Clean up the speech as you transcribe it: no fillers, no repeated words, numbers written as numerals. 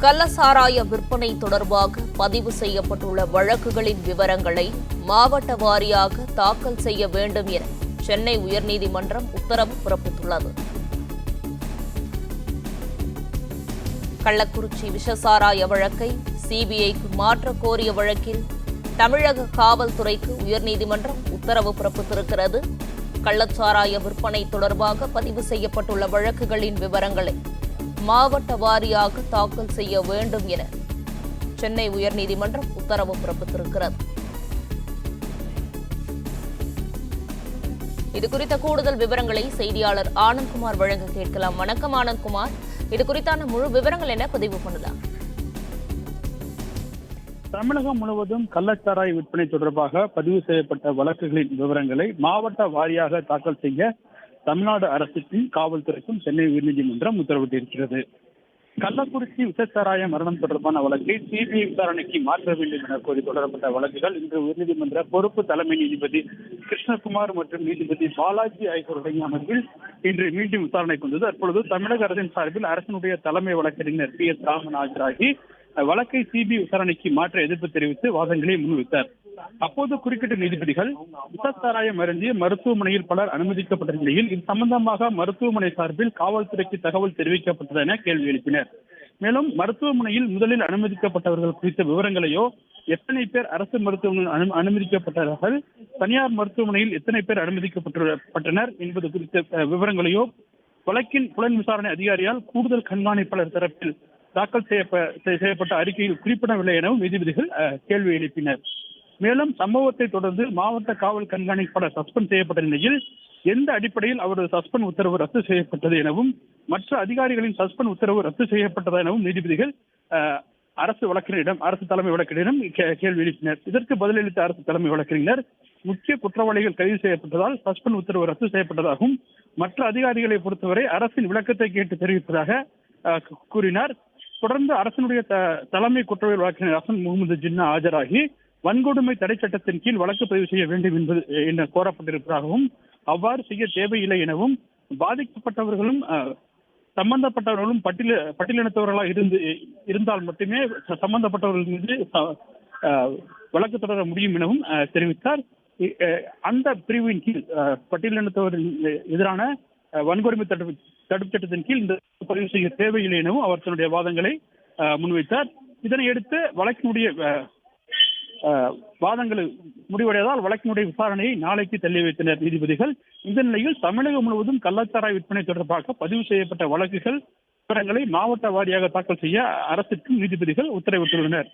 கள்ளசாராய விற்பனை தொடர்பாக பதிவு செய்யப்பட்டுள்ள வழக்குகளின் விவரங்களை மாவட்ட வாரியாக தாக்கல் செய்ய வேண்டும் என சென்னை உயர்நீதிமன்றம் உத்தரவு பிறப்பித்துள்ளது. கள்ளக்குறிச்சி விஷசாராய வழக்கை சிபிஐக்கு மாற்ற கோரிய வழக்கில் தமிழக காவல்துறைக்கு உயர்நீதிமன்றம் உத்தரவு பிறப்பித்திருக்கிறது. கள்ளச்சாராய விற்பனை தொடர்பாக பதிவு செய்யப்பட்டுள்ள வழக்குகளின் விவரங்களை மாவட்ட வாரியாக தாக்கல் செய்ய வேண்டும் என சென்னை உயர்நீதிமன்றம் உத்தரவு பிறப்பித்திருக்கிறது. இதுகுறித்த கூடுதல் விவரங்களை செய்தியாளர் ஆனந்த்குமார் வழங்க கேட்கலாம். வணக்கம் ஆனந்த்குமார், இது குறித்தான முழு விவரங்கள் என்ன பதிவு பண்ணலாம்? தமிழகம் முழுவதும் கள்ளச்சாராய விற்பனை தொடர்பாக பதிவு செய்யப்பட்ட வழக்குகளின் விவரங்களை மாவட்ட வாரியாக தாக்கல் செய்ய தமிழ்நாடு அரசுக்கும் காவல்துறைக்கும் சென்னை உயர்நீதிமன்றம் உத்தரவிட்டிருக்கிறது. கள்ளக்குறிச்சி விஷச்சாராய மரணம் தொடர்பான வழக்கை சிபிஐ விசாரணைக்கு மாற்ற வேண்டும் என கோரி தொடரப்பட்ட வழக்குகள் இன்று உயர்நீதிமன்ற பொறுப்பு தலைமை நீதிபதி கிருஷ்ணகுமார் மற்றும் நீதிபதி பாலாஜி ஆகியோருடைய அமர்வில் இன்று மீண்டும் விசாரணைக்கு வந்தது. அப்பொழுது தமிழக அரசின் சார்பில் அரசினுடைய தலைமை வழக்கறிஞர் PS ராமன் ஆஜராகி வழக்கை சிபிஐ விசாரணைக்கு மாற்ற எதிர்ப்பு தெரிவித்து வாதங்களை முன்வைத்தார். அப்போது குறுக்கிட்ட நீதிபதிகள் விஷச்சாராயம் அருந்திய மருத்துவமனையில் பலர் அனுமதிக்கப்பட்ட நிலையில் இது சம்பந்தமாக மருத்துவமனை சார்பில் காவல்துறைக்கு தகவல் தெரிவிக்கப்பட்டது என கேள்வி எழுப்பினர். மேலும் மருத்துவமனையில் முதலில் அனுமதிக்கப்பட்டவர்கள் குறித்த விவரங்களையோ, எத்தனை பேர் அரசு மருத்துவமனையில் அனுமதிக்கப்பட்டார்கள், தனியார் மருத்துவமனையில் எத்தனை பேர் அனுமதிக்கப்பட்டனர் என்பது குறித்த விவரங்களையோ வழக்கின் புலன் விசாரணை அதிகாரியால் கூடுதல் கண்காணிப்பாளர் தரப்பில் தாக்கல் செய்யப்பட்ட அறிக்கையில் குறிப்பிடவில்லை எனவும் நீதிபதிகள் கேள்வி எழுப்பினர். மேலும் சம்பவத்தை தொடர்ந்து மாவட்ட காவல் கண்காணிப்பாளர் சஸ்பெண்ட் செய்யப்பட்ட நிலையில் எந்த அடிப்படையில் அவரது சஸ்பெண்ட் உத்தரவு ரத்து செய்யப்பட்டது எனவும் மற்ற அதிகாரிகளின் சஸ்பெண்ட் உத்தரவு ரத்து செய்யப்பட்டது எனவும் நீதிபதிகள் அரசு தலைமை வழக்கறிஞரிடம் கேள்வி எழுப்பினர். இதற்கு பதிலளித்த அரசு தலைமை வழக்கறிஞர் முக்கிய குற்றவாளிகள் கைது செய்யப்பட்டதால் சஸ்பெண்ட் உத்தரவு ரத்து செய்யப்பட்டதாகவும் மற்ற அதிகாரிகளை பொறுத்தவரை அரசின் விளக்கத்தை கேட்டு தெரிவிப்பதாக கூறினார். தொடர்ந்து அரசினுடைய தலைமை குற்றவியல் வழக்கறிஞர் ஹசன் முகமது ஜின்னா ஆஜராகி வன்கொடுமை தடை சட்டத்தின் கீழ் வழக்கு பதிவு செய்ய வேண்டும் என கோரப்பட்டிருப்பதாகவும் அவ்வாறு செய்ய தேவையில்லை எனவும் பாதிக்கப்பட்டவர்களும் சம்பந்தப்பட்டவர்களும் பட்டியலினத்தவர்களாக இருந்தால் மட்டுமே சம்பந்தப்பட்டவர்கள் மீது வழக்கு தொடர முடியும் எனவும் தெரிவித்தார். அந்த பிரிவின் கீழ் பட்டியலினத்தவரின் எதிரான வன்கொடுமை தடுப்பு சட்டத்தின் கீழ் இந்த பதிவு செய்ய தேவையில்லை எனவும் அவர் தன்னுடைய வாதங்களை முன்வைத்தார். இதனையடுத்து வழக்கினுடைய வாதங்கள் முடிவடைவதால் வழக்கினுடைய விசாரணையை நாளைக்கு தள்ளி வைத்தனர் நீதிபதிகள். இந்த நிலையில் தமிழகம் முழுவதும் கள்ளச்சாராய விற்பனை தொடர்பாக பதிவு செய்யப்பட்ட வழக்குகள் விவரங்களை மாவட்ட வாரியாக தாக்கல் செய்ய அரசுக்கும் நீதிபதிகள் உத்தரவிட்டுள்ளனர்.